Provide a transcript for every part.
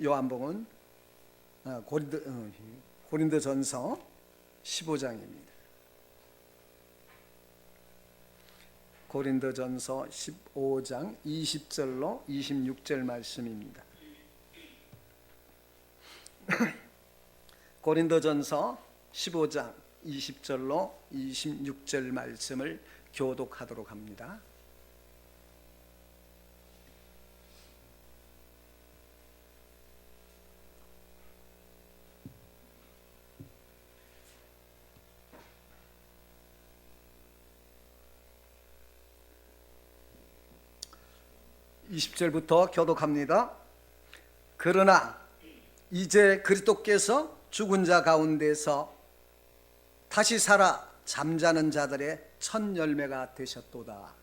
요한복음 고린도전서 15장입니다. 고린도전서 15장 20절로 26절 말씀입니다. 고린도전서 15장 20절로 26절 말씀을 교독하도록 합니다. (20절부터) 교독합니다. 그러나 이제 그리스도께서 죽은 자 가운데서 다시 살아 잠자는 자들의 첫 열매가 되셨도다.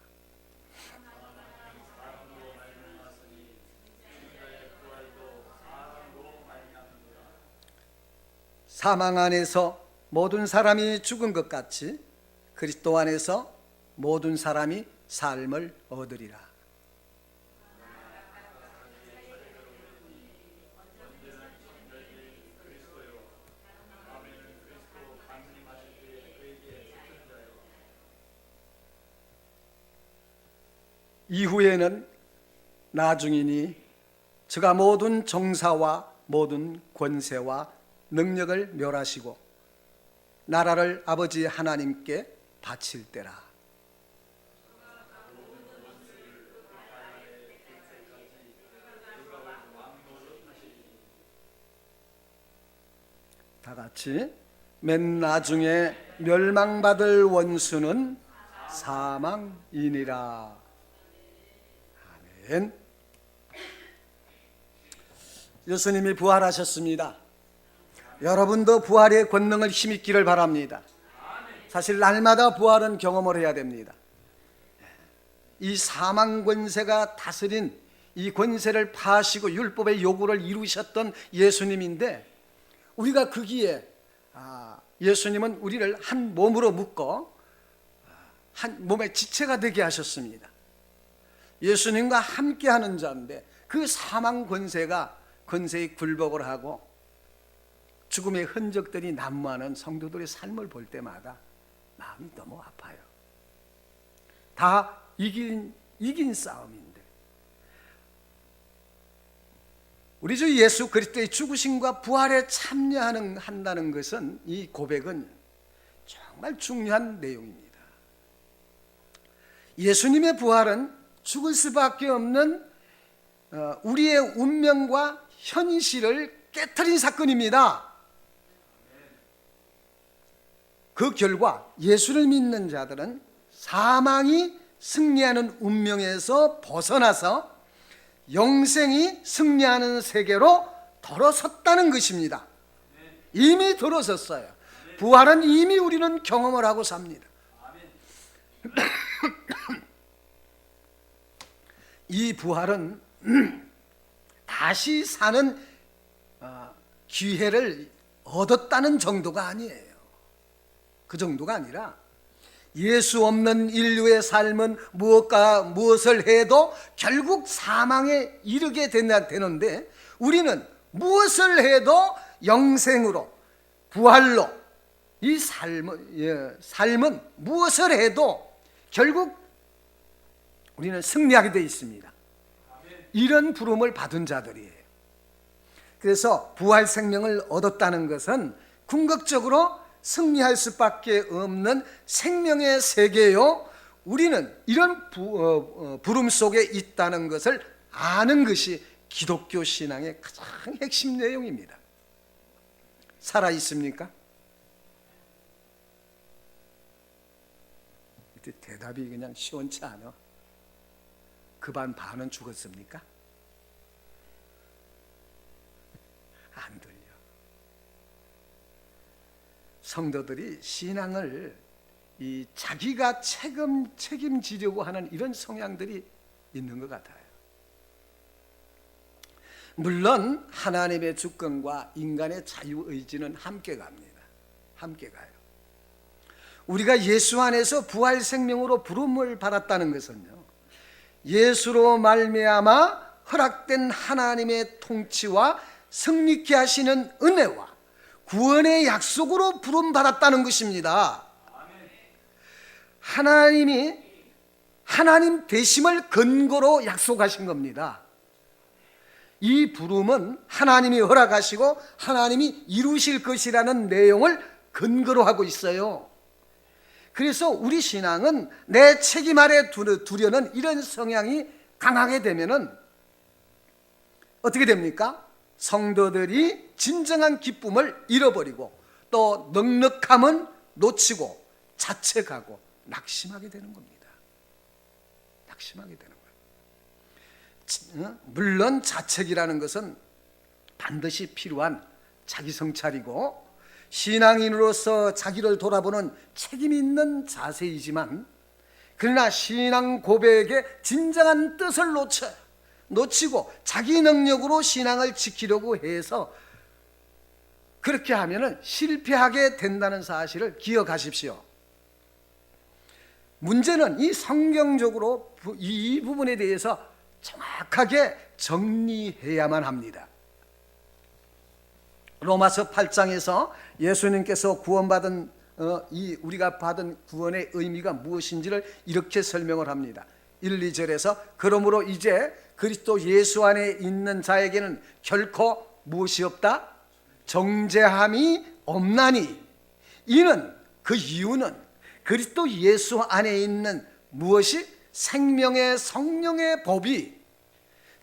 사망 안에서 모든 사람이 죽은 것 같이 그리스도 안에서 모든 사람이 삶을 얻으리라. 이후에는 나중이니 저가 모든 정사와 모든 권세와 능력을 멸하시고 나라를 아버지 하나님께 바칠 때라. 다 같이 맨 나중에 멸망받을 원수는 사망이니라. 예수님이 부활하셨습니다. 여러분도 부활의 권능을 힘입기를 바랍니다. 사실 날마다 부활은 경험을 해야 됩니다. 이 사망 권세가 다스린 이 권세를 파하시고 율법의 요구를 이루셨던 예수님인데, 우리가 거기에 예수님은 우리를 한 몸으로 묶어 한 몸의 지체가 되게 하셨습니다. 예수님과 함께하는 자인데 그 사망 권세에 굴복을 하고 죽음의 흔적들이 난무하는 성도들의 삶을 볼 때마다 마음이 너무 아파요. 다 이긴 싸움인데, 우리 주 예수 그리스도의 죽으심과 부활에 참여한다는 것은, 이 고백은 정말 중요한 내용입니다. 예수님의 부활은 죽을 수밖에 없는 우리의 운명과 현실을 깨트린 사건입니다. 그 결과 예수를 믿는 자들은 사망이 승리하는 운명에서 벗어나서 영생이 승리하는 세계로 들어섰다는 것입니다. 이미 들어섰어요. 부활은 이미 우리는 경험을 하고 삽니다. 이 부활은 다시 사는 기회를 얻었다는 정도가 아니에요. 그 정도가 아니라 예수 없는 인류의 삶은 무엇을 해도 결국 사망에 이르게 되는데, 우리는 무엇을 해도 영생으로, 부활로, 이 삶은 무엇을 해도 결국 우리는 승리하게 되어 있습니다. 이런 부름을 받은 자들이에요. 그래서 부활 생명을 얻었다는 것은 궁극적으로 승리할 수밖에 없는 생명의 세계요, 우리는 이런 부름 속에 있다는 것을 아는 것이 기독교 신앙의 가장 핵심 내용입니다. 살아 있습니까? 대답이 그냥 시원치 않아. 그 반은 죽었습니까? 안 들려. 성도들이 신앙을 자기가 책임지려고 하는 이런 성향들이 있는 것 같아요. 물론 하나님의 주권과 인간의 자유의지는 함께 갑니다. 함께 가요. 우리가 예수 안에서 부활 생명으로 부름을 받았다는 것은요, 예수로 말미암아 허락된 하나님의 통치와 승리케 하시는 은혜와 구원의 약속으로 부름받았다는 것입니다. 하나님이 하나님 되심을 근거로 약속하신 겁니다. 이 부름은 하나님이 허락하시고 하나님이 이루실 것이라는 내용을 근거로 하고 있어요. 그래서 우리 신앙은 내 책임 아래 두려는 이런 성향이 강하게 되면은 어떻게 됩니까? 성도들이 진정한 기쁨을 잃어버리고 또 넉넉함은 놓치고 자책하고 낙심하게 되는 겁니다. 낙심하게 되는 거예요. 물론 자책이라는 것은 반드시 필요한 자기 성찰이고 신앙인으로서 자기를 돌아보는 책임 있는 자세이지만, 그러나 신앙 고백의 진정한 뜻을 놓치고 자기 능력으로 신앙을 지키려고 해서 그렇게 하면은 실패하게 된다는 사실을 기억하십시오. 문제는 이 성경적으로 이 부분에 대해서 정확하게 정리해야만 합니다. 로마서 8장에서 예수님께서 구원받은 우리가 받은 구원의 의미가 무엇인지를 이렇게 설명을 합니다. 1, 2절에서 그러므로 이제 그리스도 예수 안에 있는 자에게는 결코 무엇이 없다? 정죄함이 없나니 이는 그 이유는 그리스도 예수 안에 있는 무엇이? 생명의 성령의 법이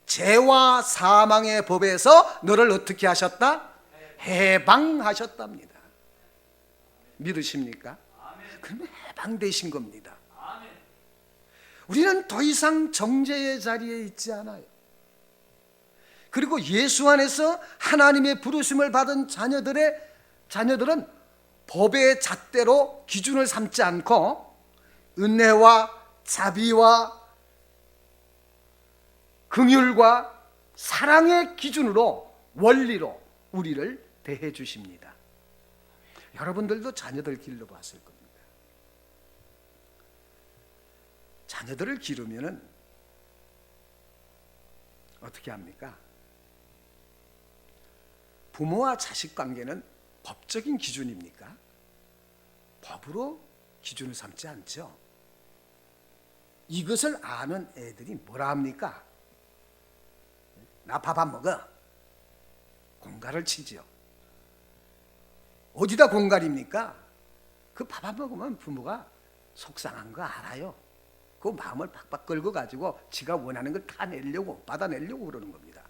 죄와 사망의 법에서 너를 어떻게 하셨다? 해방하셨답니다. 믿으십니까? 그럼 해방되신 겁니다. 우리는 더 이상 정죄의 자리에 있지 않아요. 그리고 예수 안에서 하나님의 부르심을 받은 자녀들은 법의 잣대로 기준을 삼지 않고 은혜와 자비와 긍휼과 사랑의 기준으로 원리로 우리를 대해 주십니다. 여러분들도 자녀들 길러 봤을 겁니다. 자녀들을 기르면은 어떻게 합니까? 부모와 자식 관계는 법적인 기준입니까? 법으로 기준을 삼지 않죠. 이것을 아는 애들이 뭐라 합니까? 나 밥 안 먹어. 공갈을 치지요. 어디다 공갈입니까? 그 밥 안 먹으면 부모가 속상한 거 알아요. 그 마음을 팍팍 끌고 가지고 지가 원하는 걸 다 내려고 받아내려고 그러는 겁니다.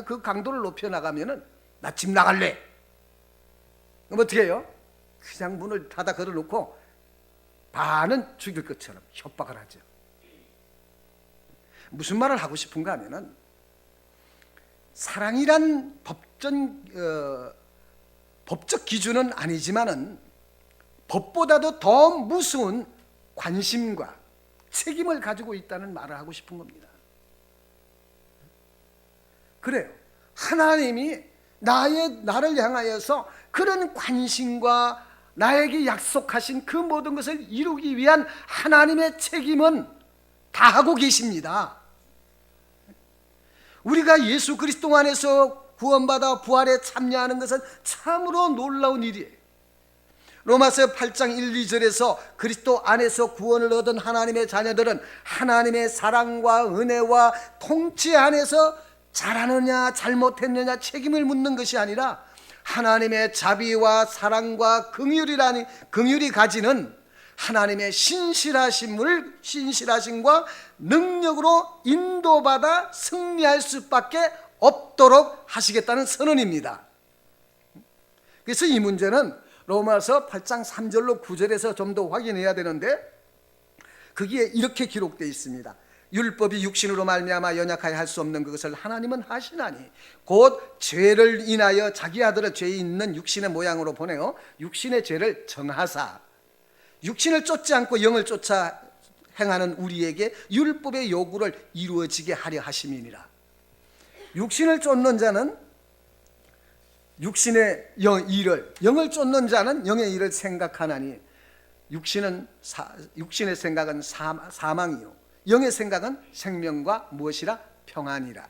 그 강도를 높여 나가면은 나 집 나갈래. 그럼 어떻게 해요? 그냥 문을 닫아 걸어놓고 반은 죽일 것처럼 협박을 하죠. 무슨 말을 하고 싶은가 하면은 사랑이란 법적 기준은 아니지만은 법보다도 더 무서운 관심과 책임을 가지고 있다는 말을 하고 싶은 겁니다. 그래요. 하나님이 나를 향하여서 그런 관심과 나에게 약속하신 그 모든 것을 이루기 위한 하나님의 책임은 다 하고 계십니다. 우리가 예수 그리스도 안에서 구원받아 부활에 참여하는 것은 참으로 놀라운 일이에요. 로마서 8장 1, 2절에서 그리스도 안에서 구원을 얻은 하나님의 자녀들은 하나님의 사랑과 은혜와 통치 안에서 잘하느냐 잘못했느냐 책임을 묻는 것이 아니라 하나님의 자비와 사랑과 긍휼이 가지는 하나님의 신실하심과 능력으로 인도받아 승리할 수밖에 없도록 하시겠다는 선언입니다. 그래서 이 문제는 로마서 8장 3절로 9절에서 좀 더 확인해야 되는데, 거기에 이렇게 기록되어 있습니다. 율법이 육신으로 말미암아 연약하여 할 수 없는 그것을 하나님은 하시나니 곧 죄를 인하여 자기 아들을 죄 있는 육신의 모양으로 보내어 육신의 죄를 정하사 육신을 쫓지 않고 영을 쫓아 행하는 우리에게 율법의 요구를 이루어지게 하려 하심이니라. 육신을 쫓는 자는 육신의 일을, 영을 쫓는 자는 영의 일을 생각하나니 육신의 생각은 사망이요 영의 생각은 생명과 무엇이라? 평안이라.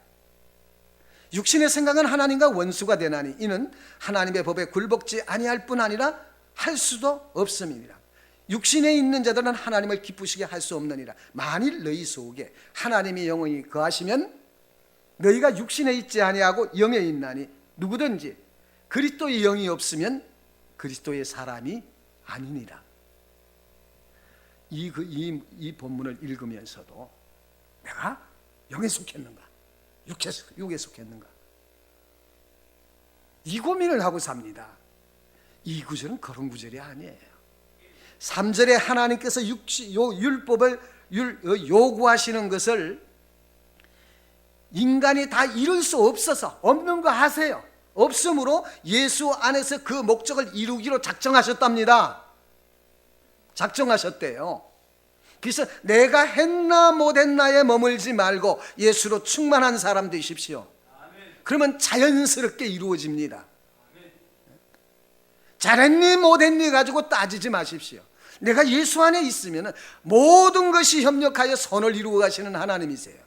육신의 생각은 하나님과 원수가 되나니 이는 하나님의 법에 굴복지 아니할 뿐 아니라 할 수도 없음이니라. 육신에 있는 자들은 하나님을 기쁘시게 할 수 없느니라. 만일 너희 속에 하나님의 영이 거하시면 너희가 육신에 있지 아니하고 영에 있나니 누구든지 그리스도의 영이 없으면 그리스도의 사람이 아니니라. 이 본문을 읽으면서도 내가 영에 속했는가? 육에 속했는가? 이 고민을 하고 삽니다. 이 구절은 그런 구절이 아니에요. 3절에 하나님께서 율법을 요구하시는 것을 인간이 다 이룰 수 없어서 없는 거 하세요. 없으므로 예수 안에서 그 목적을 이루기로 작정하셨답니다. 작정하셨대요. 그래서 내가 했나 못했나에 머물지 말고 예수로 충만한 사람 되십시오. 그러면 자연스럽게 이루어집니다. 잘했니 못했니 가지고 따지지 마십시오. 내가 예수 안에 있으면 모든 것이 협력하여 선을 이루어 가시는 하나님이세요.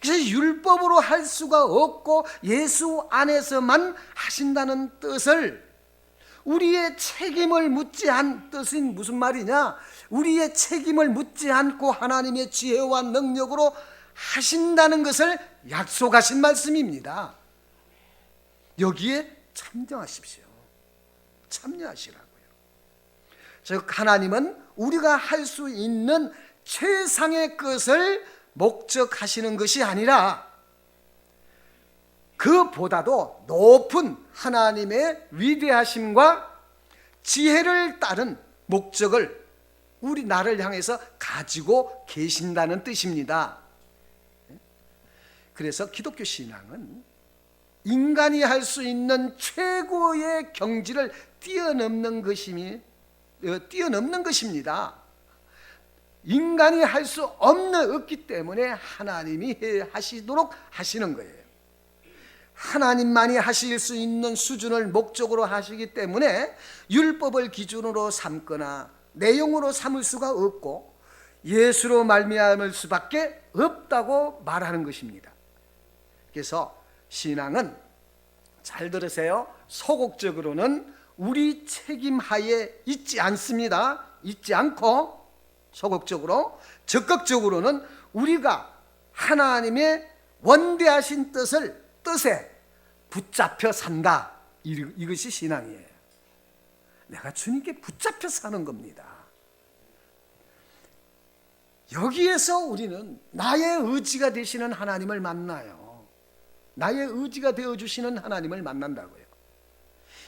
그래서 율법으로 할 수가 없고 예수 안에서만 하신다는 뜻을, 우리의 책임을 묻지 않은 뜻은 무슨 말이냐? 우리의 책임을 묻지 않고 하나님의 지혜와 능력으로 하신다는 것을 약속하신 말씀입니다. 여기에 참여하십시오. 참여하시라고요. 즉 하나님은 우리가 할 수 있는 최상의 것을 목적하시는 것이 아니라 그보다도 높은 하나님의 위대하심과 지혜를 따른 목적을 우리 나를 향해서 가지고 계신다는 뜻입니다. 그래서 기독교 신앙은 인간이 할 수 있는 최고의 경지를 뛰어넘는 것입니다. 인간이 할 수 없기 때문에 하나님이 하시도록 하시는 거예요. 하나님만이 하실 수 있는 수준을 목적으로 하시기 때문에 율법을 기준으로 삼거나 내용으로 삼을 수가 없고 예수로 말미암을 수밖에 없다고 말하는 것입니다. 그래서 신앙은, 잘 들으세요, 소극적으로는 우리 책임하에 있지 않습니다. 있지 않고 소극적으로, 적극적으로는 우리가 하나님의 원대하신 뜻에 붙잡혀 산다. 이것이 신앙이에요. 내가 주님께 붙잡혀 사는 겁니다. 여기에서 우리는 나의 의지가 되시는 하나님을 만나요. 나의 의지가 되어주시는 하나님을 만난다고요.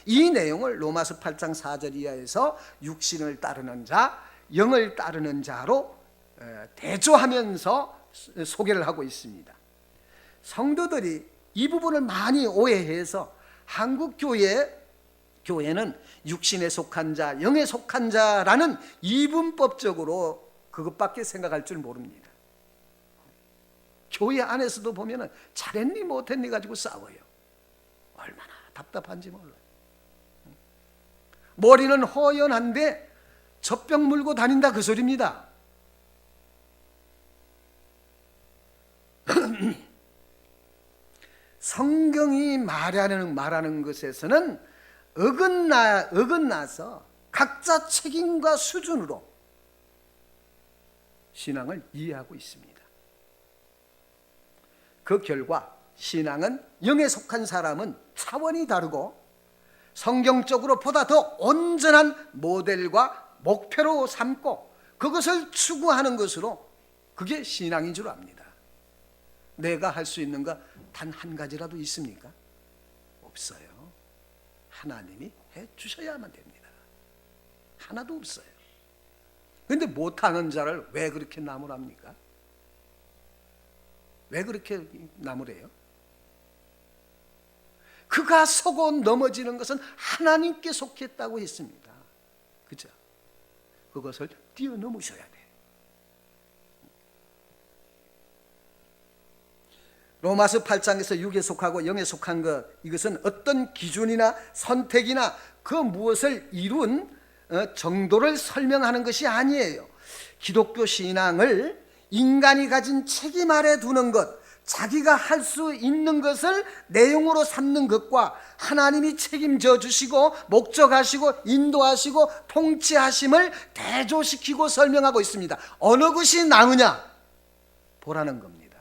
이 내용을 로마서 8장 4절 이하에서 육신을 따르는 자, 영을 따르는 자로 대조하면서 소개를 하고 있습니다. 성도들이 이 부분을 많이 오해해서 한국 교회는 육신에 속한 자, 영에 속한 자라는 이분법적으로 그것밖에 생각할 줄 모릅니다. 교회 안에서도 보면 잘했니 못했니 가지고 싸워요. 얼마나 답답한지 몰라요. 머리는 허연한데 젖병 물고 다닌다, 그 소리입니다. 성경이 말하는 것에서는 어긋나서 각자 책임과 수준으로 신앙을 이해하고 있습니다. 그 결과 신앙은 영에 속한 사람은 차원이 다르고 성경적으로 보다 더 온전한 모델과 목표로 삼고 그것을 추구하는 것으로, 그게 신앙인 줄 압니다. 내가 할 수 있는 거 단 한 가지라도 있습니까? 없어요. 하나님이 해 주셔야만 됩니다. 하나도 없어요. 그런데 못하는 자를 왜 그렇게 나무랍니까? 왜 그렇게 나무래요? 그가 서고 넘어지는 것은 하나님께 속했다고 했습니다. 그죠? 그것을 뛰어넘으셔야 돼요. 로마서 8장에서 육에 속하고 영에 속한 것, 이것은 어떤 기준이나 선택이나 그 무엇을 이룬 정도를 설명하는 것이 아니에요. 기독교 신앙을 인간이 가진 책임 아래 두는 것, 자기가 할 수 있는 것을 내용으로 삼는 것과 하나님이 책임져 주시고 목적하시고 인도하시고 통치하심을 대조시키고 설명하고 있습니다. 어느 것이 나으냐 보라는 겁니다.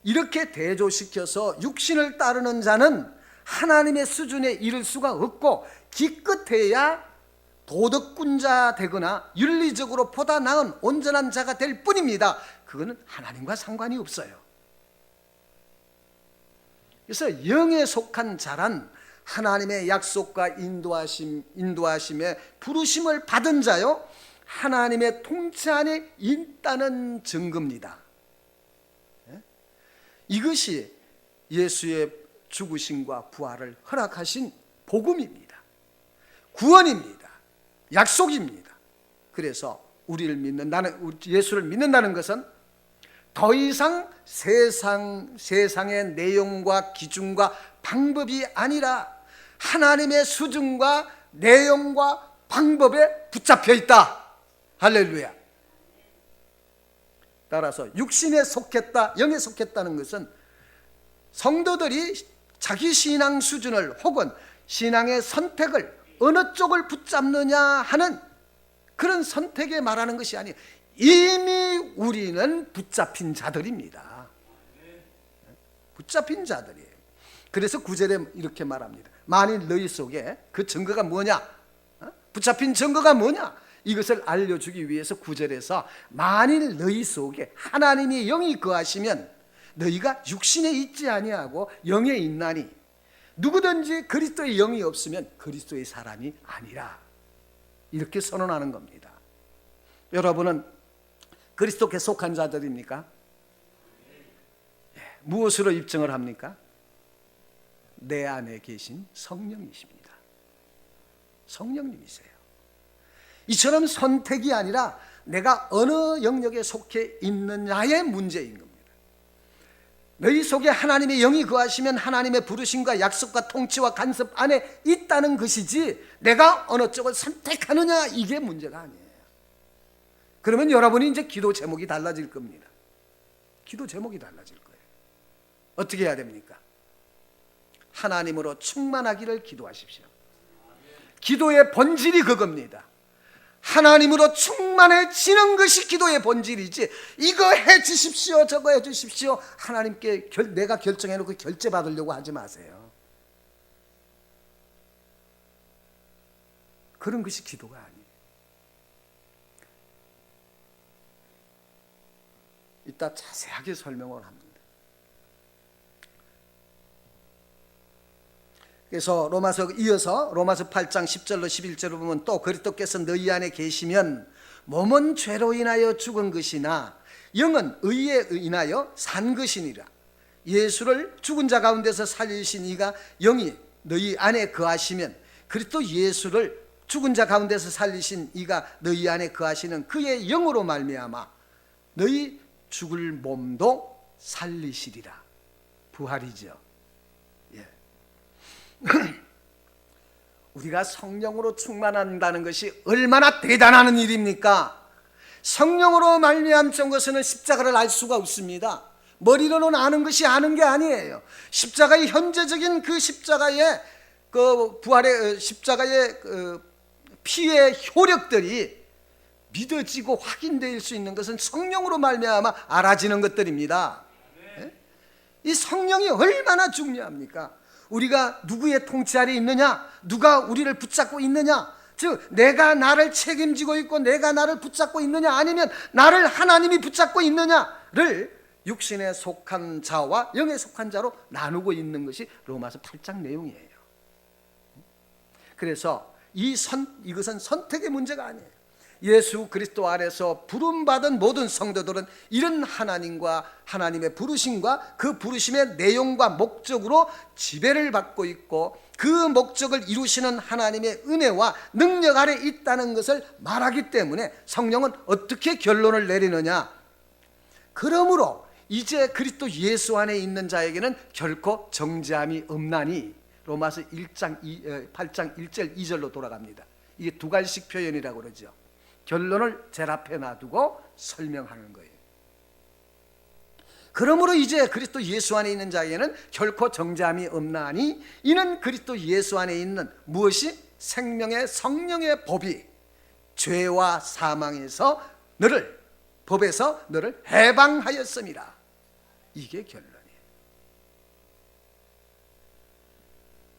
이렇게 대조시켜서 육신을 따르는 자는 하나님의 수준에 이를 수가 없고 기껏해야 도덕군자 되거나 윤리적으로 보다 나은 온전한 자가 될 뿐입니다. 그거는 하나님과 상관이 없어요. 그래서 영에 속한 자란 하나님의 약속과 인도하심에 부르심을 받은 자요, 하나님의 통치 안에 있다는 증거입니다. 이것이 예수의 죽으심과 부활을 허락하신 복음입니다. 구원입니다. 약속입니다. 그래서 우리를 믿는다는, 예수를 믿는다는 것은 더 이상 세상의 내용과 기준과 방법이 아니라 하나님의 수준과 내용과 방법에 붙잡혀 있다. 할렐루야. 따라서 육신에 속했다, 영에 속했다는 것은 성도들이 자기 신앙 수준을 혹은 신앙의 선택을 어느 쪽을 붙잡느냐 하는 그런 선택에 말하는 것이 아니에요. 이미 우리는 붙잡힌 자들입니다. 붙잡힌 자들이에요. 그래서 9절에 이렇게 말합니다. 만일 너희 속에 그 증거가 뭐냐? 붙잡힌 증거가 뭐냐? 이것을 알려주기 위해서 9절에서 만일 너희 속에 하나님의 영이 거하시면 너희가 육신에 있지 아니하고 영에 있나니 누구든지 그리스도의 영이 없으면 그리스도의 사람이 아니라, 이렇게 선언하는 겁니다. 여러분은 그리스도께 속한 자들입니까? 무엇으로 입증을 합니까? 내 안에 계신 성령이십니다. 성령님이세요. 이처럼 선택이 아니라 내가 어느 영역에 속해 있느냐의 문제인 겁니다. 너희 속에 하나님의 영이 거하시면 하나님의 부르심과 약속과 통치와 간섭 안에 있다는 것이지 내가 어느 쪽을 선택하느냐, 이게 문제가 아니에요. 그러면 여러분이 이제 기도 제목이 달라질 겁니다. 기도 제목이 달라질 거예요. 어떻게 해야 됩니까? 하나님으로 충만하기를 기도하십시오. 기도의 본질이 그겁니다. 하나님으로 충만해지는 것이 기도의 본질이지, 이거 해 주십시오 저거 해 주십시오 하나님께 내가 결정해놓고 결제 받으려고 하지 마세요. 그런 것이 기도가 아니에요. 이따 자세하게 설명을 합니다. 그래서 이어서 로마서 8장 10절로 11절을 보면 또 그리스도께서 너희 안에 계시면 몸은 죄로 인하여 죽은 것이나 영은 의에 인하여 산 것이니라. 예수를 죽은 자 가운데서 살리신 이가 영이 너희 안에 거하시면 그리스도 예수를 죽은 자 가운데서 살리신 이가 너희 안에 거하시는 그의 영으로 말미암아 너희 죽을 몸도 살리시리라. 부활이죠. 우리가 성령으로 충만한다는 것이 얼마나 대단한 일입니까? 성령으로 말미암은 것은 십자가를 알 수가 없습니다. 머리로는 아는 것이 아는 게 아니에요. 십자가의 현재적인 그 십자가의 그 부활의 십자가의 그 피의 효력들이 믿어지고 확인될 수 있는 것은 성령으로 말미암아 알아지는 것들입니다. 이 성령이 얼마나 중요합니까? 우리가 누구의 통치 아래 있느냐, 누가 우리를 붙잡고 있느냐, 즉 내가 나를 책임지고 있고 내가 나를 붙잡고 있느냐, 아니면 나를 하나님이 붙잡고 있느냐를 육신에 속한 자와 영에 속한 자로 나누고 있는 것이 로마서 8장 내용이에요. 그래서 이것은 선택의 문제가 아니에요. 예수 그리스도 안에서 부름받은 모든 성도들은 이런 하나님과 하나님의 부르심과 그 부르심의 내용과 목적으로 지배를 받고 있고 그 목적을 이루시는 하나님의 은혜와 능력 아래 있다는 것을 말하기 때문에 성령은 어떻게 결론을 내리느냐? 그러므로 이제 그리스도 예수 안에 있는 자에게는 결코 정죄함이 없나니, 로마서 8장 1절 2절로 돌아갑니다. 이게 두 가지씩 표현이라고 그러죠. 결론을 제일 앞에 놔두고 설명하는 거예요. 그러므로 이제 그리스도 예수 안에 있는 자에게는 결코 정죄함이 없나니 이는 그리스도 예수 안에 있는 무엇이? 생명의 성령의 법이 죄와 사망에서 법에서 너를 해방하였습니다. 이게 결론이에요.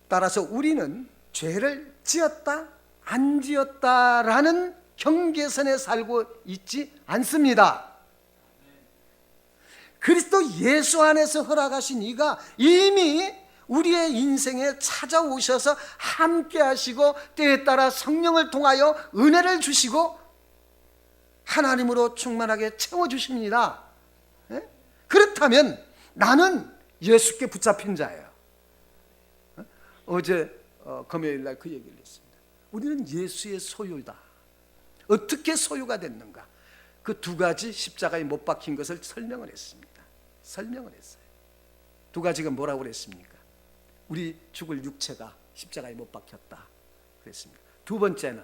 따라서 우리는 죄를 지었다 안 지었다라는 경계선에 살고 있지 않습니다. 그리스도 예수 안에서 허락하신 이가 이미 우리의 인생에 찾아오셔서 함께 하시고 때에 따라 성령을 통하여 은혜를 주시고 하나님으로 충만하게 채워주십니다. 그렇다면 나는 예수께 붙잡힌 자예요. 어제 금요일 날 그 얘기를 했습니다. 우리는 예수의 소유다. 어떻게 소유가 됐는가? 그 두 가지 십자가에 못 박힌 것을 설명을 했습니다. 설명을 했어요. 두 가지가 뭐라고 그랬습니까? 우리 죽을 육체가 십자가에 못 박혔다 그랬습니다. 두 번째는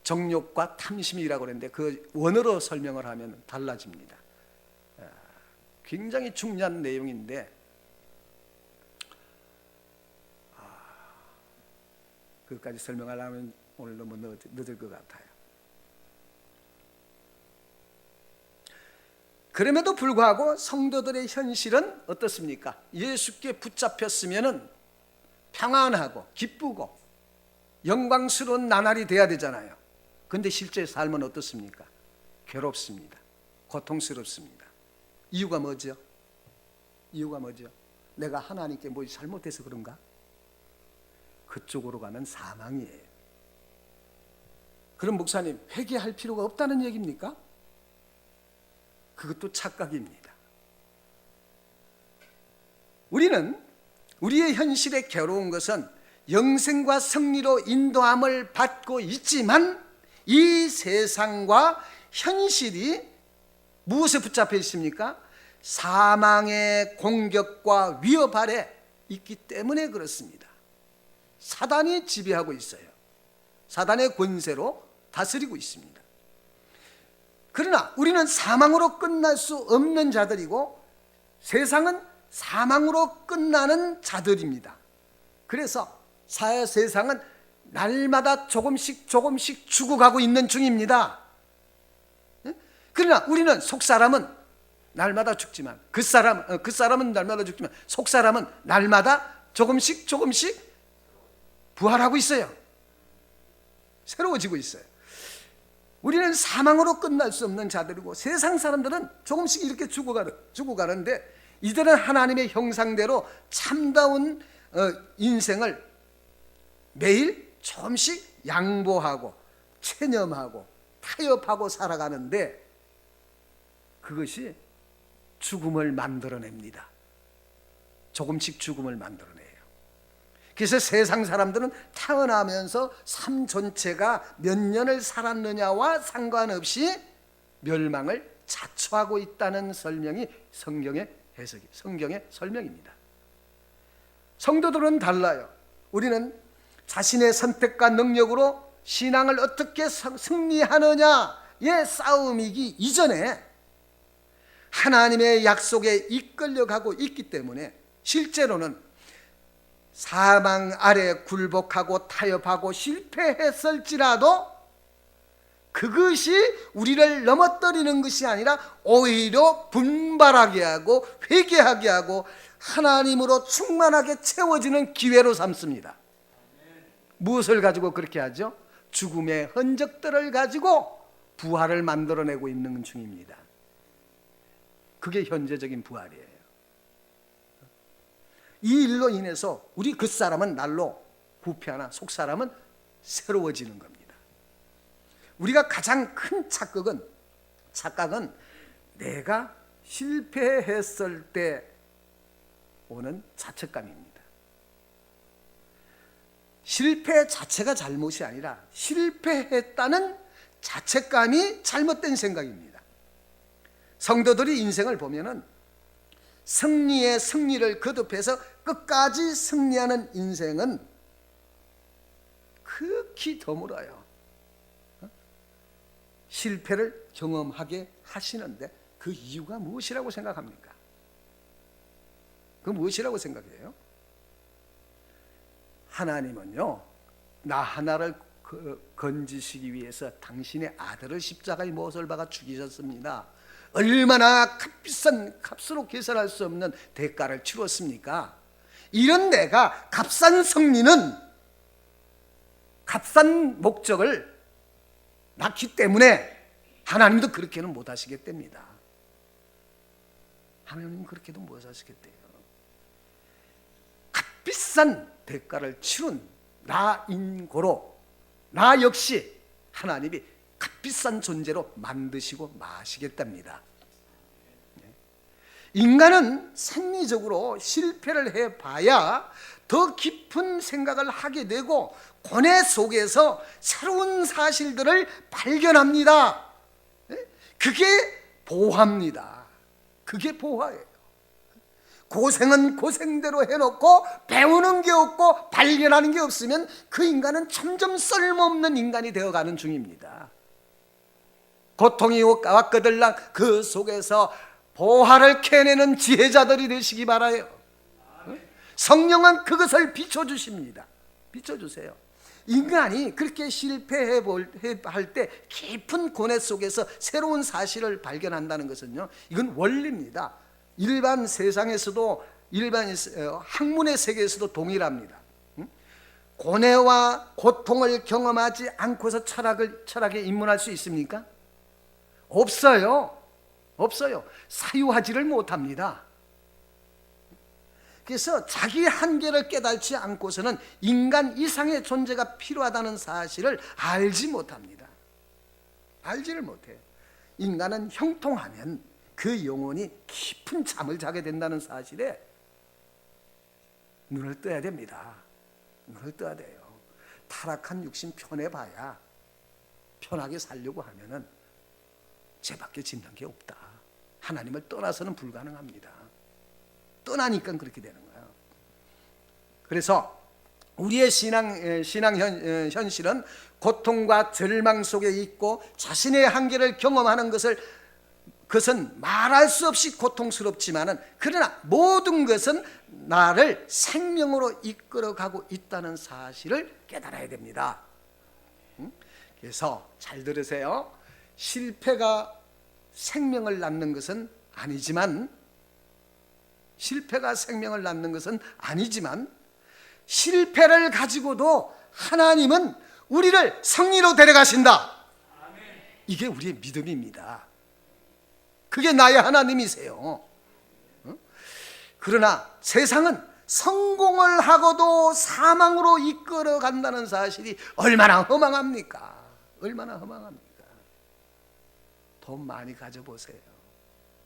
정욕과 탐심이라고 그랬는데 그 원어로 설명을 하면 달라집니다. 굉장히 중요한 내용인데 그것까지 설명하려면 오늘 너무 늦을 것 같아요. 그럼에도 불구하고 성도들의 현실은 어떻습니까? 예수께 붙잡혔으면 평안하고 기쁘고 영광스러운 나날이 돼야 되잖아요. 그런데 실제 삶은 어떻습니까? 괴롭습니다. 고통스럽습니다. 이유가 뭐죠? 이유가 뭐죠? 내가 하나님께 뭐 잘못해서 그런가? 그쪽으로 가면 사망이에요. 그럼 목사님, 회개할 필요가 없다는 얘기입니까? 그것도 착각입니다. 우리는 우리의 현실에 괴로운 것은 영생과 승리로 인도함을 받고 있지만 이 세상과 현실이 무엇에 붙잡혀 있습니까? 사망의 공격과 위협 아래 있기 때문에 그렇습니다. 사단이 지배하고 있어요. 사단의 권세로 다스리고 있습니다. 그러나 우리는 사망으로 끝날 수 없는 자들이고 세상은 사망으로 끝나는 자들입니다. 그래서 세상은 날마다 조금씩 죽어가고 있는 중입니다. 그러나 우리는 속사람은 날마다 죽지만 그 사람은 날마다 죽지만 속사람은 날마다 조금씩 부활하고 있어요. 새로워지고 있어요. 우리는 사망으로 끝날 수 없는 자들이고 세상 사람들은 조금씩 이렇게 죽어가는데 이들은 하나님의 형상대로 참다운 인생을 매일 조금씩 양보하고 체념하고 타협하고 살아가는데 그것이 죽음을 만들어냅니다. 조금씩 죽음을 만들어내요. 그래서 세상 사람들은 태어나면서 삶 전체가 몇 년을 살았느냐와 상관없이 멸망을 자초하고 있다는 설명이 성경의 설명입니다. 성도들은 달라요. 우리는 자신의 선택과 능력으로 신앙을 어떻게 승리하느냐의 싸움이기 이전에 하나님의 약속에 이끌려가고 있기 때문에 실제로는 사망 아래 굴복하고 타협하고 실패했을지라도 그것이 우리를 넘어뜨리는 것이 아니라 오히려 분발하게 하고 회개하게 하고 하나님으로 충만하게 채워지는 기회로 삼습니다. 무엇을 가지고 그렇게 하죠? 죽음의 흔적들을 가지고 부활을 만들어내고 있는 중입니다. 그게 현재적인 부활이에요. 이 일로 인해서 우리 겉사람은 날로 부패하나 속사람은 새로워지는 겁니다. 우리가 가장 큰 착각은 내가 실패했을 때 오는 자책감입니다. 실패 자체가 잘못이 아니라 실패했다는 자책감이 잘못된 생각입니다. 성도들이 인생을 보면은 승리의 승리를 거듭해서 끝까지 승리하는 인생은 극히 드물어요. 실패를 경험하게 하시는데 그 이유가 무엇이라고 생각합니까? 그 무엇이라고 생각해요? 하나님은요, 나 하나를 건지시기 위해서 당신의 아들을 십자가에 못을 박아 죽이셨습니다. 얼마나 값비싼, 값으로 계산할 수 없는 대가를 치렀습니까? 이런 내가 값싼 승리는, 값싼 목적을 낳기 때문에 하나님도 그렇게는 못 하시겠답니다. 하나님은 그렇게도 못 하시겠대요. 값비싼 대가를 치른 나인고로 나 역시 하나님이 값비싼 존재로 만드시고 마시겠답니다. 인간은 생리적으로 실패를 해봐야 더 깊은 생각을 하게 되고 고뇌 속에서 새로운 사실들을 발견합니다. 그게 보화입니다. 그게 보화예요. 고생은 고생대로 해놓고 배우는 게 없고 발견하는 게 없으면 그 인간은 점점 쓸모없는 인간이 되어가는 중입니다. 고통이 왔거들랑 그 속에서 보화를 캐내는 지혜자들이 되시기 바라요. 성령은 그것을 비춰주십니다. 비춰주세요. 인간이 그렇게 실패할 때 깊은 고뇌 속에서 새로운 사실을 발견한다는 것은요, 이건 원리입니다. 일반 세상에서도, 일반 학문의 세계에서도 동일합니다. 고뇌와 고통을 경험하지 않고서 철학에 입문할 수 있습니까? 없어요. 없어요. 사유하지를 못합니다. 그래서 자기 한계를 깨닫지 않고서는 인간 이상의 존재가 필요하다는 사실을 알지 못합니다. 알지를 못해요. 인간은 형통하면 그 영혼이 깊은 잠을 자게 된다는 사실에 눈을 떠야 됩니다. 눈을 떠야 돼요. 타락한 육신 편해봐야 편하게 살려고 하면은 죄밖에 짓는 게 없다. 하나님을 떠나서는 불가능합니다. 떠나니까 그렇게 되는 거예요. 그래서 우리의 신앙 현실은 고통과 절망 속에 있고 자신의 한계를 경험하는 그것은 말할 수 없이 고통스럽지만은, 그러나 모든 것은 나를 생명으로 이끌어가고 있다는 사실을 깨달아야 됩니다. 그래서 잘 들으세요. 실패가 생명을 낳는 것은 아니지만, 실패를 가지고도 하나님은 우리를 승리로 데려가신다. 이게 우리의 믿음입니다. 그게 나의 하나님이세요. 그러나 세상은 성공을 하고도 사망으로 이끌어 간다는 사실이 얼마나 허망합니까? 얼마나 허망합니까? 돈 많이 가져보세요.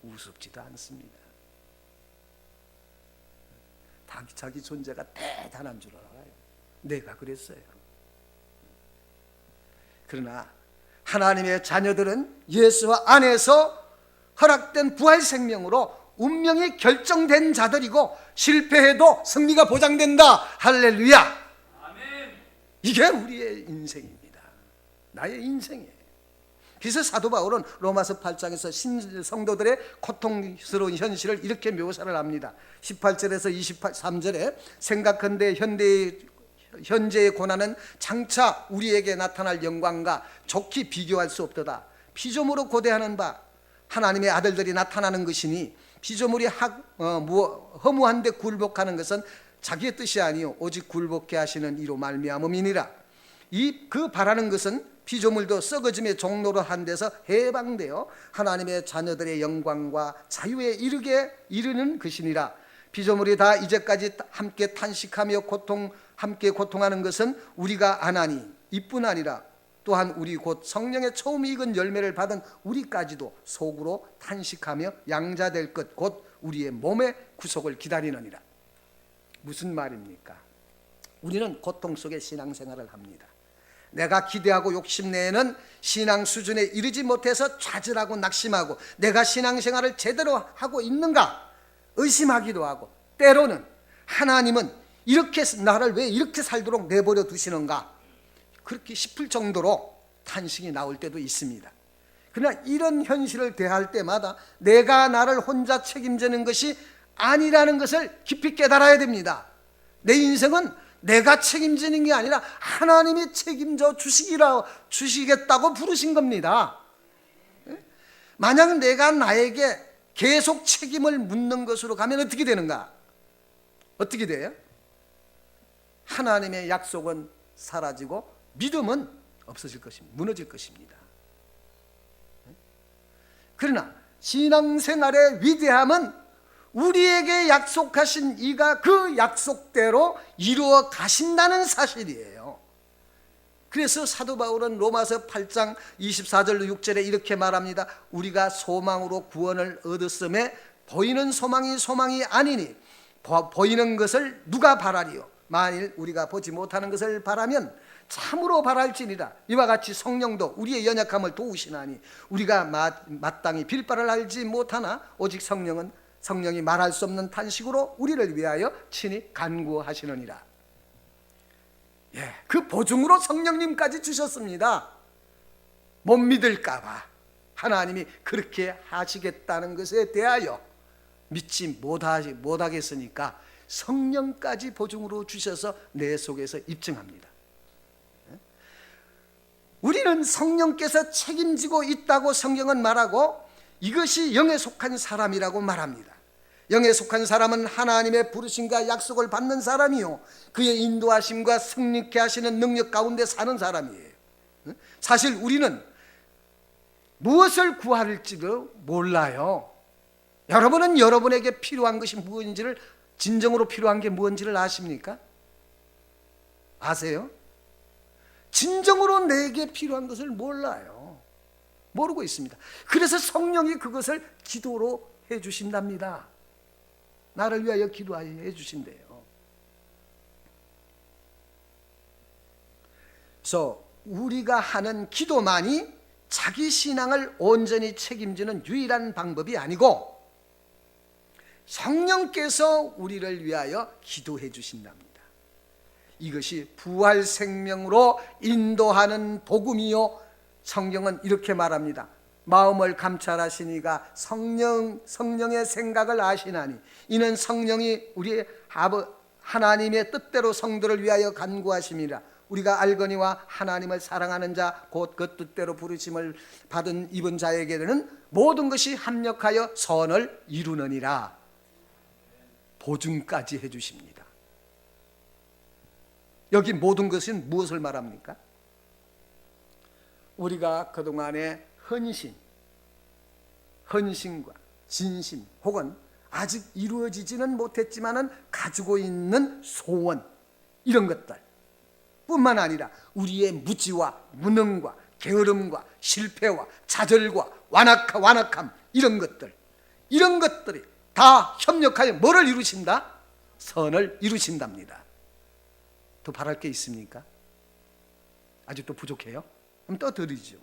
우습지도 않습니다. 자기 존재가 대단한 줄 알아요. 내가 그랬어요. 그러나 하나님의 자녀들은 예수와 안에서 허락된 부활 생명으로 운명이 결정된 자들이고, 실패해도 승리가 보장된다. 할렐루야. 아멘. 이게 우리의 인생입니다. 나의 인생이에요. 그래서 사도 바울은 로마서 8장에서 성도들의 고통스러운 현실을 이렇게 묘사를 합니다. 18절에서 23절에 생각한데 현재의 고난은 장차 우리에게 나타날 영광과 좋게 비교할 수 없도다. 피조물로 고대하는 바 하나님의 아들들이 나타나는 것이니, 피조물이 허무한데 굴복하는 것은 자기의 뜻이 아니요 오직 굴복케 하시는 이로 말미암음이니라. 그 바라는 것은 피조물도 썩어짐의 종로로 한 데서 해방되어 하나님의 자녀들의 영광과 자유에 이르는 것이니라. 피조물이 다 이제까지 함께 탄식하며 함께 고통하는 것은 우리가 아나니, 이뿐 아니라 또한 우리 곧 성령의 처음 익은 열매를 받은 우리까지도 속으로 탄식하며 양자될 것 곧 우리의 몸의 구속을 기다리느니라. 무슨 말입니까? 우리는 고통 속에 신앙생활을 합니다. 내가 기대하고 욕심내는 신앙 수준에 이르지 못해서 좌절하고 낙심하고, 내가 신앙생활을 제대로 하고 있는가 의심하기도 하고, 때로는 하나님은 이렇게 나를 왜 이렇게 살도록 내버려 두시는가 그렇게 싶을 정도로 탄식이 나올 때도 있습니다. 그러나 이런 현실을 대할 때마다 내가 나를 혼자 책임지는 것이 아니라는 것을 깊이 깨달아야 됩니다. 내 인생은 내가 책임지는 게 아니라 하나님이 책임져 주시겠다고 부르신 겁니다. 만약 내가 나에게 계속 책임을 묻는 것으로 가면 어떻게 되는가? 어떻게 돼요? 하나님의 약속은 사라지고 믿음은 없어질 것입니다. 무너질 것입니다. 그러나 신앙생활의 위대함은 우리에게 약속하신 이가 그 약속대로 이루어 가신다는 사실이에요. 그래서 사도 바울은 로마서 8장 24절로 6절에 이렇게 말합니다. 우리가 소망으로 구원을 얻었음에 보이는 소망이 아니니 보이는 것을 누가 바라리요? 만일 우리가 보지 못하는 것을 바라면 참으로 바랄지니라. 이와 같이 성령도 우리의 연약함을 도우시나니 우리가 마땅히 빌바를 알지 못하나 오직 성령이 말할 수 없는 탄식으로 우리를 위하여 친히 간구하시느니라. 그 보증으로 성령님까지 주셨습니다. 못 믿을까 봐 하나님이 그렇게 하시겠다는 것에 대하여 믿지 못하겠으니까 성령까지 보증으로 주셔서 내 속에서 입증합니다. 우리는 성령께서 책임지고 있다고 성경은 말하고 이것이 영에 속한 사람이라고 말합니다. 영에 속한 사람은 하나님의 부르심과 약속을 받는 사람이요 그의 인도하심과 승리케 하시는 능력 가운데 사는 사람이에요. 사실 우리는 무엇을 구할지도 몰라요. 여러분은 여러분에게 필요한 것이 무엇인지를, 진정으로 필요한 게 무엇인지를 아십니까? 아세요? 진정으로 내게 필요한 것을 몰라요. 모르고 있습니다. 그래서 성령이 그것을 기도로 해 주신답니다. 나를 위하여 기도해 주신대요. 그래서 우리가 하는 기도만이 자기 신앙을 온전히 책임지는 유일한 방법이 아니고 성령께서 우리를 위하여 기도해 주신답니다. 이것이 부활 생명으로 인도하는 복음이요 성경은 이렇게 말합니다. 마음을 감찰하시니가 성령의 생각을 아시나니 이는 성령이 우리의 하나님의 뜻대로 성도를 위하여 간구하심이라. 우리가 알거니와 하나님을 사랑하는 자 곧 그 뜻대로 부르심을 받은 입은 자에게는 모든 것이 합력하여 선을 이루느니라. 보증까지 해주십니다. 여기 모든 것은 무엇을 말합니까? 우리가 그동안의 헌신과 진심 혹은 아직 이루어지지는 못했지만 가지고 있는 소원, 이런 것들 뿐만 아니라 우리의 무지와 무능과 게으름과 실패와 좌절과 완악함, 이런 것들이 다 협력하여 뭐를 이루신다? 선을 이루신답니다. 더 바랄 게 있습니까? 아직도 부족해요? 그럼 또 드리죠.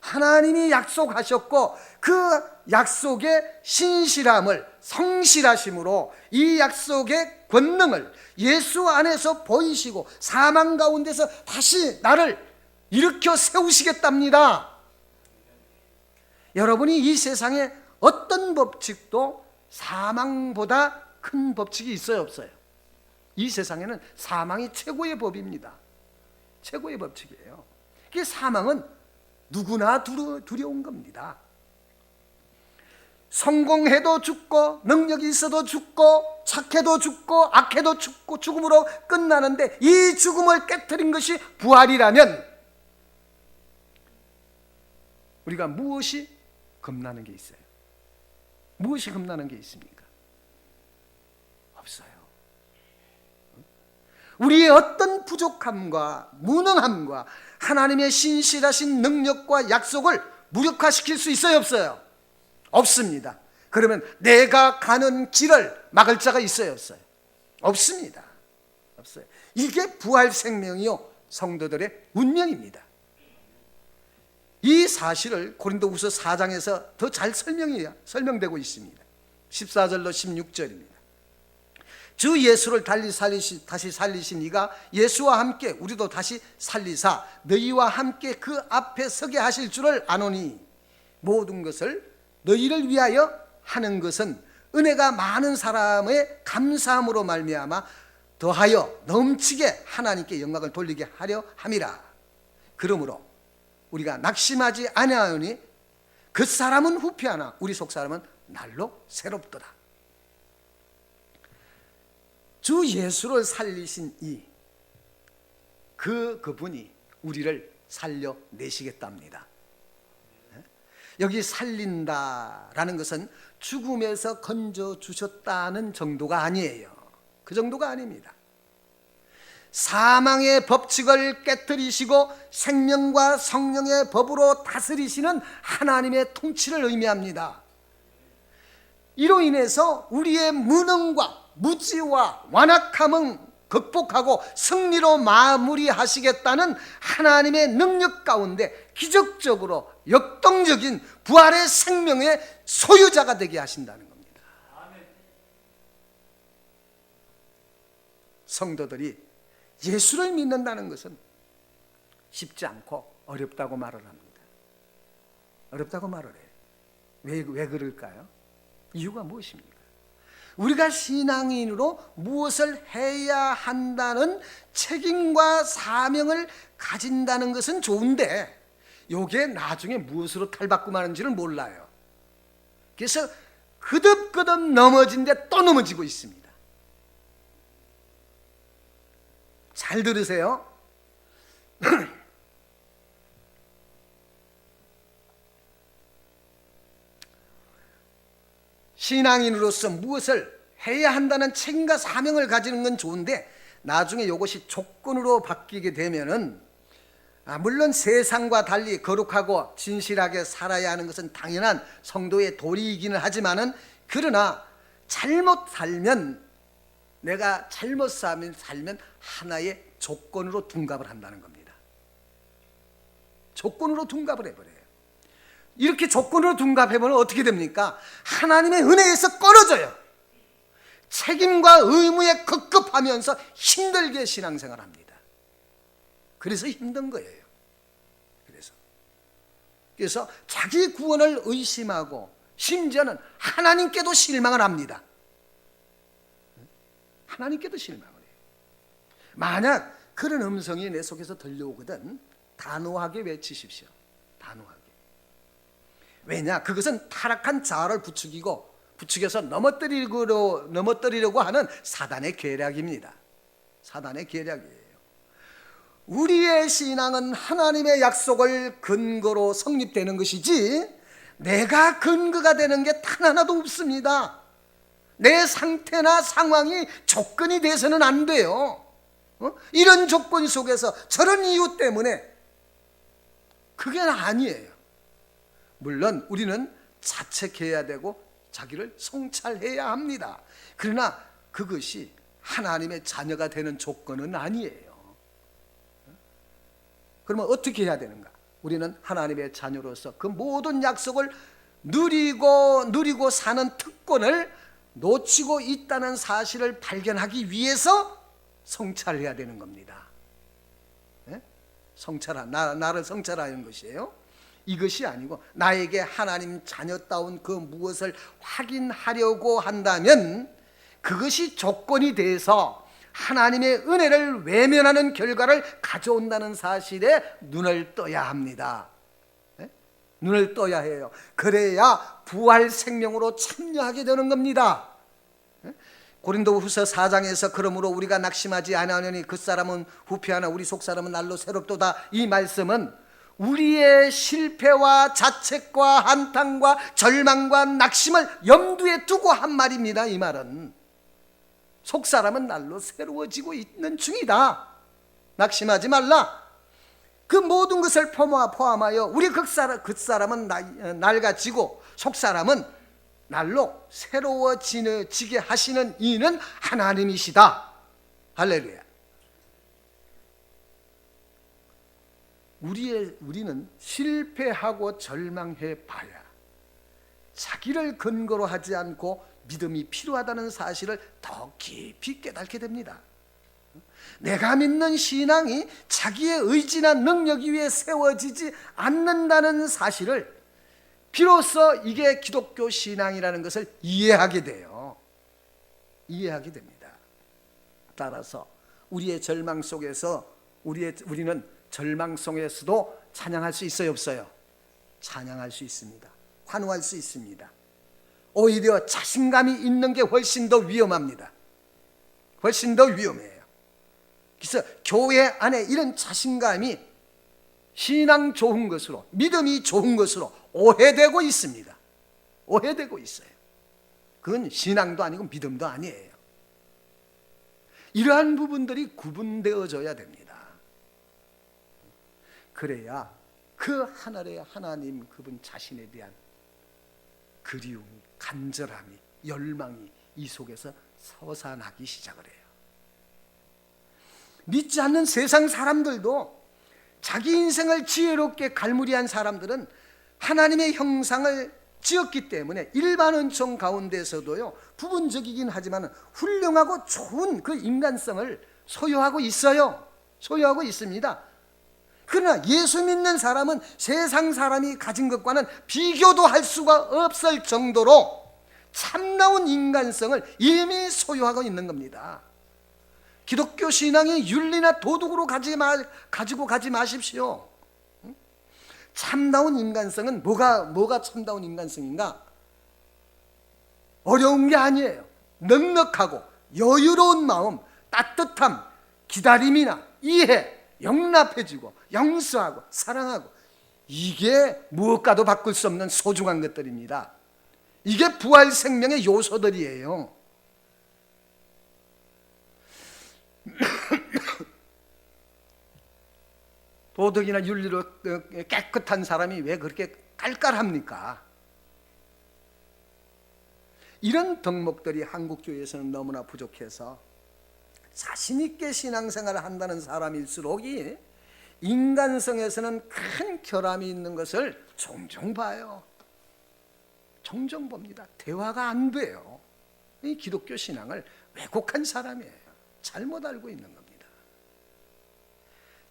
하나님이 약속하셨고 그 약속의 신실함을, 성실하심으로 이 약속의 권능을 예수 안에서 보이시고 사망 가운데서 다시 나를 일으켜 세우시겠답니다. 여러분이 이 세상에 어떤 법칙도 사망보다 큰 법칙이 있어요, 없어요? 이 세상에는 사망이 최고의 법입니다. 최고의 법칙이에요. 그 사망은 누구나 두려운 겁니다. 성공해도 죽고 능력이 있어도 죽고 착해도 죽고 악해도 죽고 죽음으로 끝나는데 이 죽음을 깨트린 것이 부활이라면 우리가 무엇이 겁나는 게 있어요? 무엇이 겁나는 게 있습니까? 없어요. 우리의 어떤 부족함과 무능함과 하나님의 신실하신 능력과 약속을 무력화시킬 수 있어요, 없어요? 없습니다. 그러면 내가 가는 길을 막을 자가 있어요, 없어요? 없습니다. 없어요. 이게 부활 생명이요 성도들의 운명입니다. 이 사실을 고린도후서 4장에서 더 잘 설명되고 있습니다. 14절로 16절입니다. 주 예수를 다시 살리신 이가 예수와 함께 우리도 다시 살리사 너희와 함께 그 앞에 서게 하실 줄을 아노니 모든 것을 너희를 위하여 하는 것은 은혜가 많은 사람의 감사함으로 말미암아 더하여 넘치게 하나님께 영광을 돌리게 하려 함이라. 그러므로 우리가 낙심하지 아니하오니 그 사람은 후피하나 우리 속 사람은 날로 새롭도다. 주 예수를 살리신 그분이 우리를 살려내시겠답니다. 여기 살린다라는 것은 죽음에서 건져주셨다는 정도가 아니에요. 그 정도가 아닙니다. 사망의 법칙을 깨뜨리시고 생명과 성령의 법으로 다스리시는 하나님의 통치를 의미합니다. 이로 인해서 우리의 무능과 무지와 완악함은 극복하고 승리로 마무리하시겠다는 하나님의 능력 가운데 기적적으로 역동적인 부활의 생명의 소유자가 되게 하신다는 겁니다. 성도들이 예수를 믿는다는 것은 쉽지 않고 어렵다고 말을 합니다. 어렵다고 말을 해요. 왜 그럴까요? 이유가 무엇입니까? 우리가 신앙인으로 무엇을 해야 한다는 책임과 사명을 가진다는 것은 좋은데 이게 나중에 무엇으로 탈바꿈하는지를 몰라요. 그래서 그듭그듭 넘어진데 또 넘어지고 있습니다. 잘 들으세요. 신앙인으로서 무엇을 해야 한다는 책임과 사명을 가지는 건 좋은데 나중에 이것이 조건으로 바뀌게 되면은 물론 세상과 달리 거룩하고 진실하게 살아야 하는 것은 당연한 성도의 도리이기는 하지만은 그러나 잘못 살면 내가 잘못 살면 하나의 조건으로 둔갑을 한다는 겁니다. 조건으로 둔갑을 해버려요. 이렇게 조건으로 둔갑해보면 어떻게 됩니까? 하나님의 은혜에서 끊어져요. 책임과 의무에 급급하면서 힘들게 신앙생활합니다. 그래서 힘든 거예요. 그래서 자기 구원을 의심하고 심지어는 하나님께도 실망을 합니다. 하나님께도 실망을 해요. 만약 그런 음성이 내 속에서 들려오거든 단호하게 외치십시오. 단호하게. 왜냐? 그것은 타락한 자아를 부추겨서 넘어뜨리려고 하는 사단의 계략입니다. 사단의 계략이에요. 우리의 신앙은 하나님의 약속을 근거로 성립되는 것이지 내가 근거가 되는 게 단 하나도 없습니다. 내 상태나 상황이 조건이 돼서는 안 돼요. 이런 조건 속에서 저런 이유 때문에 그게 아니에요. 물론 우리는 자책해야 되고 자기를 성찰해야 합니다. 그러나 그것이 하나님의 자녀가 되는 조건은 아니에요. 그러면 어떻게 해야 되는가? 우리는 하나님의 자녀로서 그 모든 약속을 누리고 사는 특권을 놓치고 있다는 사실을 발견하기 위해서 성찰해야 되는 겁니다. 나를 성찰하는 것이에요. 이것이 아니고 나에게 하나님 자녀다운 그 무엇을 확인하려고 한다면 그것이 조건이 돼서 하나님의 은혜를 외면하는 결과를 가져온다는 사실에 눈을 떠야 합니다. 눈을 떠야 해요. 그래야 부활 생명으로 참여하게 되는 겁니다. 고린도후서 4장에서 그러므로 우리가 낙심하지 아니하노니 그 사람은 후피하나 우리 속 사람은 날로 새롭도다. 이 말씀은 우리의 실패와 자책과 한탄과 절망과 낙심을 염두에 두고 한 말입니다. 이 말은 속 사람은 날로 새로워지고 있는 중이다. 낙심하지 말라. 그 모든 것을 포함하여 우리 그 사람은 낡아지고 속 사람은 날로 새로워지게 하시는 이는 하나님이시다. 할렐루야. 우리는 실패하고 절망해 봐야 자기를 근거로 하지 않고 믿음이 필요하다는 사실을 더 깊이 깨닫게 됩니다. 내가 믿는 신앙이 자기의 의지나 능력 위에 세워지지 않는다는 사실을 비로소 이게 기독교 신앙이라는 것을 이해하게 돼요. 이해하게 됩니다. 따라서 우리의 절망 속에서 우리는 절망 속에서도 찬양할 수 있어요, 없어요? 찬양할 수 있습니다. 환호할 수 있습니다. 오히려 자신감이 있는 게 훨씬 더 위험합니다. 훨씬 더 위험해요. 그래서 교회 안에 이런 자신감이 신앙 좋은 것으로, 믿음이 좋은 것으로 오해되고 있습니다. 오해되고 있어요. 그건 신앙도 아니고 믿음도 아니에요. 이러한 부분들이 구분되어져야 됩니다. 그래야 그 하늘의 하나님 그분 자신에 대한 그리움이, 간절함이, 열망이 이 속에서 솟아나기 시작을 해요. 믿지 않는 세상 사람들도, 자기 인생을 지혜롭게 갈무리한 사람들은 하나님의 형상을 지었기 때문에 일반 은총 가운데서도요, 부분적이긴 하지만 훌륭하고 좋은 그 인간성을 소유하고 있어요. 소유하고 있습니다. 그러나 예수 믿는 사람은 세상 사람이 가진 것과는 비교도 할 수가 없을 정도로 참나온 인간성을 이미 소유하고 있는 겁니다. 기독교 신앙이 윤리나 도덕으로 가지고 가지 마십시오. 참다운 인간성은 뭐가 참다운 인간성인가? 어려운 게 아니에요. 넉넉하고 여유로운 마음, 따뜻함, 기다림이나 이해, 용납해주고 용서하고 사랑하고, 이게 무엇과도 바꿀 수 없는 소중한 것들입니다. 이게 부활 생명의 요소들이에요. 도덕이나 윤리로 깨끗한 사람이 왜 그렇게 깔깔합니까? 이런 덕목들이 한국교회에서는 너무나 부족해서 자신 있게 신앙생활을 한다는 사람일수록 인간성에서는 큰 결함이 있는 것을 종종 봐요. 종종 봅니다. 대화가 안 돼요. 이 기독교 신앙을 왜곡한 사람이에요. 잘못 알고 있는 겁니다.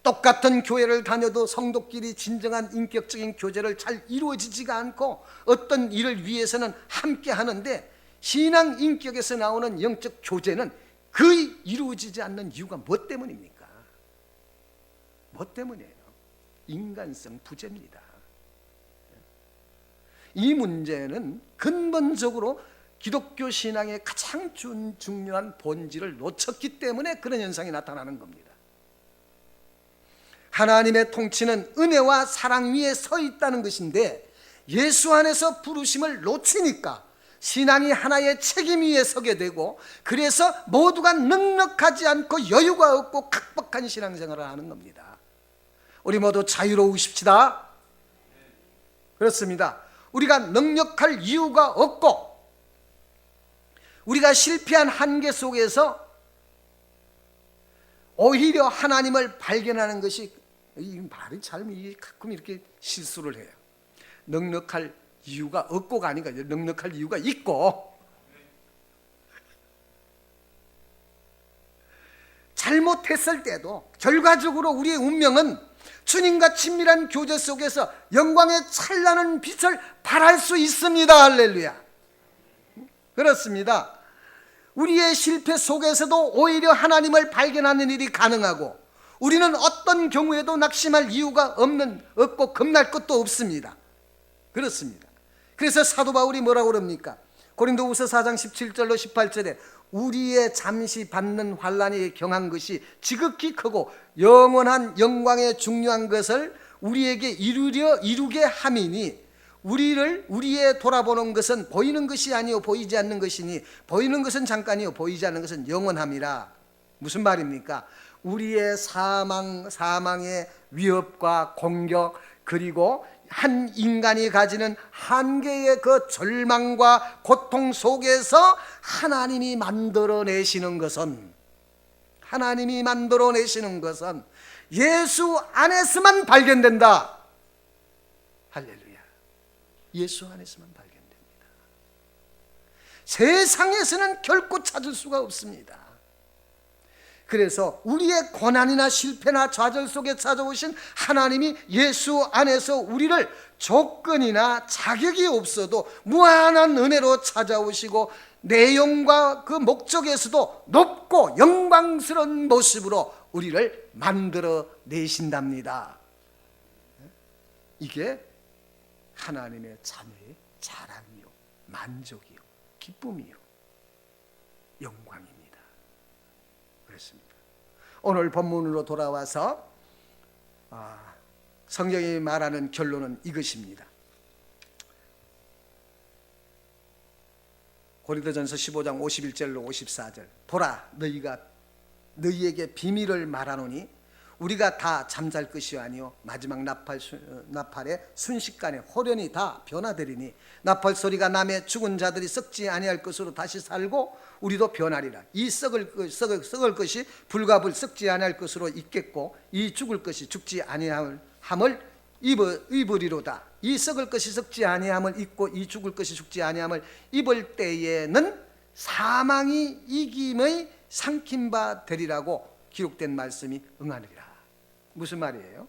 똑같은 교회를 다녀도 성도끼리 진정한 인격적인 교제를 잘 이루어지지가 않고 어떤 일을 위해서는 함께 하는데 신앙 인격에서 나오는 영적 교제는 거의 이루어지지 않는 이유가 뭐 때문입니까? 뭐 때문이에요? 인간성 부재입니다. 이 문제는 근본적으로 기독교 신앙의 가장 중요한 본질을 놓쳤기 때문에 그런 현상이 나타나는 겁니다. 하나님의 통치는 은혜와 사랑 위에 서 있다는 것인데 예수 안에서 부르심을 놓치니까 신앙이 하나의 책임 위에 서게 되고, 그래서 모두가 넉넉하지 않고 여유가 없고 각박한 신앙생활을 하는 겁니다. 우리 모두 자유로우십시다. 그렇습니다. 우리가 넉넉할 이유가 없고 우리가 실패한 한계 속에서 오히려 하나님을 발견하는 것이, 이 말이 잘 가끔 이렇게 실수를 해요. 넉넉할 이유가 없고가 아니라 넉넉할 이유가 있고, 잘못했을 때도 결과적으로 우리의 운명은 주님과 친밀한 교제 속에서 영광의 찬란한 빛을 발할 수 있습니다. 할렐루야. 그렇습니다. 우리의 실패 속에서도 오히려 하나님을 발견하는 일이 가능하고, 우리는 어떤 경우에도 낙심할 이유가 없고 겁날 것도 없습니다. 그렇습니다. 그래서 사도 바울이 뭐라고 그럽니까? 고린도후서 4장 17절로 18절에 우리의 잠시 받는 환난이 경한 것이 지극히 크고 영원한 영광에 중요한 것을 우리에게 이루게 함이니, 우리의 돌아보는 것은 보이는 것이 아니요 보이지 않는 것이니 보이는 것은 잠깐이요 보이지 않는 것은 영원함이라. 무슨 말입니까? 우리의 사망의 위협과 공격, 그리고 한 인간이 가지는 한계의 그 절망과 고통 속에서 하나님이 만들어내시는 것은 예수 안에서만 발견된다. 할렐루야. 예수 안에서만 발견됩니다. 세상에서는 결코 찾을 수가 없습니다. 그래서 우리의 고난이나 실패나 좌절 속에 찾아오신 하나님이 예수 안에서 우리를 조건이나 자격이 없어도 무한한 은혜로 찾아오시고 내용과 그 목적에서도 높고 영광스러운 모습으로 우리를 만들어 내신답니다. 이게 하나님의 자녀의 자랑이요, 만족이요, 기쁨이요, 영광입니다. 그렇습니다. 오늘 본문으로 돌아와서 성경이 말하는 결론은 이것입니다. 고린도전서 15장 51절로 54절. 보라, 너희가 너희에게 비밀을 말하노니 우리가 다 잠잘 것이 아니요 마지막 나팔의 순식간에 호련히 다 변화되리니 나팔 소리가 나매 죽은 자들이 썩지 아니할 것으로 다시 살고 우리도 변하리라. 이 썩을 것이 불과 썩지 아니할 것으로 있겠고 이 죽을 것이 죽지 아니함을 입으리로다. 이 썩을 것이 썩지 아니함을 입고 이 죽을 것이 죽지 아니함을 입을 때에는 사망이 이김의 삼킨 바 되리라고 기록된 말씀이 응하리라. 무슨 말이에요?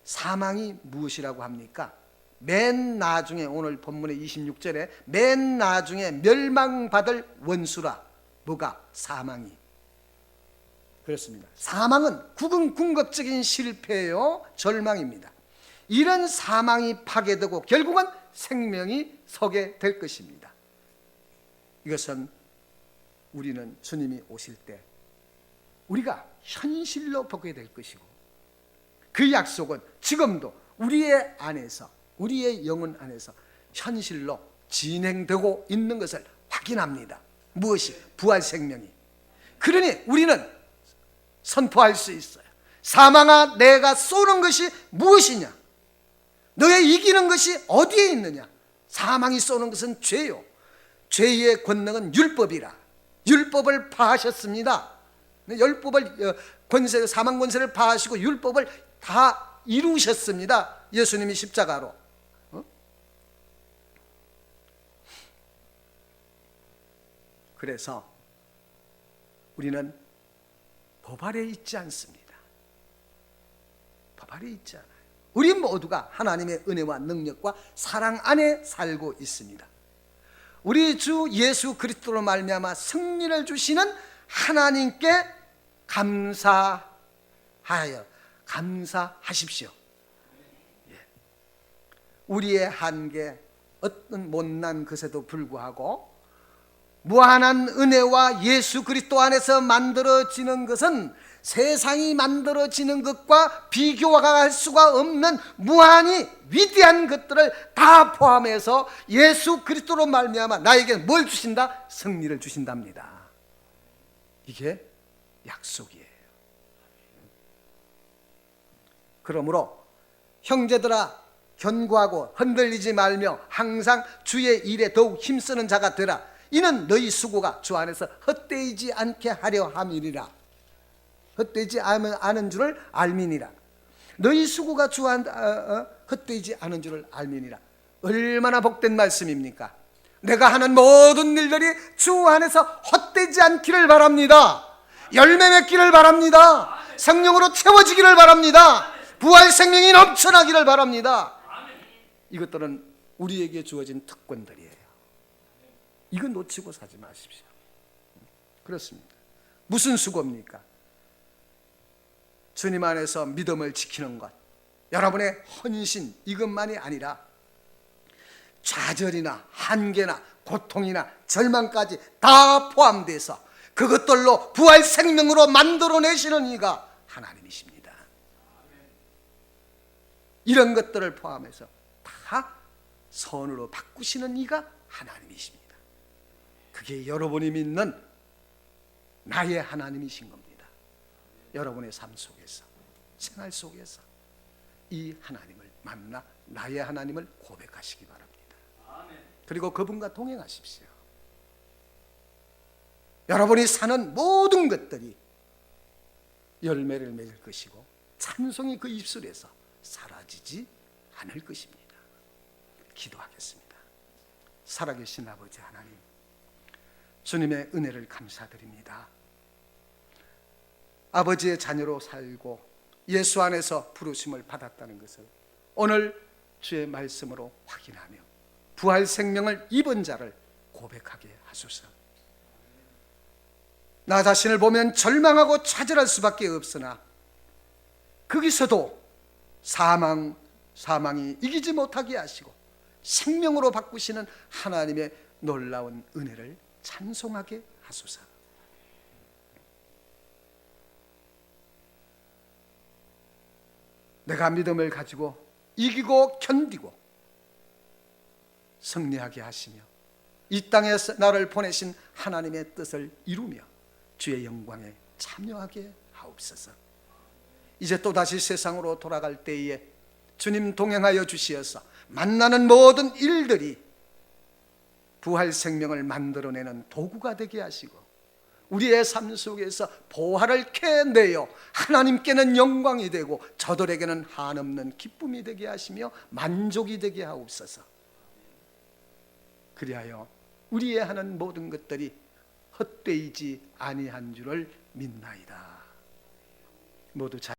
사망이 무엇이라고 합니까? 맨 나중에, 오늘 본문의 26절에 맨 나중에 멸망받을 원수라. 뭐가? 사망이. 그렇습니다. 사망은 궁극적인 실패요, 절망입니다. 이런 사망이 파괴되고 결국은 생명이 서게 될 것입니다. 이것은 우리는 주님이 오실 때 우리가 현실로 보게 될 것이고, 그 약속은 지금도 우리의 안에서, 우리의 영혼 안에서 현실로 진행되고 있는 것을 확인합니다. 무엇이? 부활 생명이. 그러니 우리는 선포할 수 있어요. 사망아, 내가 쏘는 것이 무엇이냐? 너의 이기는 것이 어디에 있느냐? 사망이 쏘는 것은 죄요, 죄의 권능은 율법이라. 율법을 파하셨습니다. 율법을 사망 권세를 파하시고 율법을 다 이루셨습니다. 예수님이 십자가로. 그래서 우리는 법 아래 있지 않습니다. 법 아래 있지 않아요. 우리 모두가 하나님의 은혜와 능력과 사랑 안에 살고 있습니다. 우리 주 예수 그리스도로 말미암아 승리를 주시는 하나님께 감사하십시오. 우리의 한계, 어떤 못난 것에도 불구하고 무한한 은혜와 예수 그리스도 안에서 만들어지는 것은 세상이 만들어지는 것과 비교할 수가 없는 무한히 위대한 것들을 다 포함해서 예수 그리스도로 말미암아 나에게 뭘 주신다? 승리를 주신답니다. 이게 약속이에요. 그러므로 형제들아, 견고하고 흔들리지 말며 항상 주의 일에 더욱 힘쓰는 자가 되라. 이는 너희 수고가 주 안에서 헛되이지 않게 하려 함이니라. 헛되지 않은 줄을 알미니라. 너희 수고가 주 안에 헛되이지 않은 줄을 알미니라. 얼마나 복된 말씀입니까? 내가 하는 모든 일들이 주 안에서 헛되지 않기를 바랍니다. 열매 맺기를 바랍니다. 성령으로 채워지기를 바랍니다. 부활 생명이 넘쳐나기를 바랍니다. 이것들은 우리에게 주어진 특권들이에요. 이거 놓치고 사지 마십시오. 그렇습니다. 무슨 수고입니까? 주님 안에서 믿음을 지키는 것, 여러분의 헌신, 이것만이 아니라 좌절이나 한계나 고통이나 절망까지 다 포함돼서 그것들로 부활 생명으로 만들어내시는 이가 하나님이십니다. 이런 것들을 포함해서 다 선으로 바꾸시는 이가 하나님이십니다. 그게 여러분이 믿는 나의 하나님이신 겁니다. 여러분의 삶 속에서, 생활 속에서 이 하나님을 만나 나의 하나님을 고백하시기 바랍니다. 그리고 그분과 동행하십시오. 여러분이 사는 모든 것들이 열매를 맺을 것이고 찬송이 그 입술에서 사라지지 않을 것입니다. 기도하겠습니다. 살아계신 아버지 하나님, 주님의 은혜를 감사드립니다. 아버지의 자녀로 살고 예수 안에서 부르심을 받았다는 것을 오늘 주의 말씀으로 확인하며 부활 생명을 입은 자를 고백하게 하소서. 나 자신을 보면 절망하고 좌절할 수밖에 없으나 거기서도 사망이 이기지 못하게 하시고 생명으로 바꾸시는 하나님의 놀라운 은혜를 찬송하게 하소서. 내가 믿음을 가지고 이기고 견디고 승리하게 하시며 이 땅에 나를 보내신 하나님의 뜻을 이루며 주의 영광에 참여하게 하옵소서. 이제 또다시 세상으로 돌아갈 때에 주님 동행하여 주시어서 만나는 모든 일들이 부활 생명을 만들어내는 도구가 되게 하시고 우리의 삶 속에서 보화를 캐내어 하나님께는 영광이 되고 저들에게는 한없는 기쁨이 되게 하시며 만족이 되게 하옵소서. 그리하여 우리의 하는 모든 것들이 헛되이지 아니한 줄을 믿나이다. 모두 잘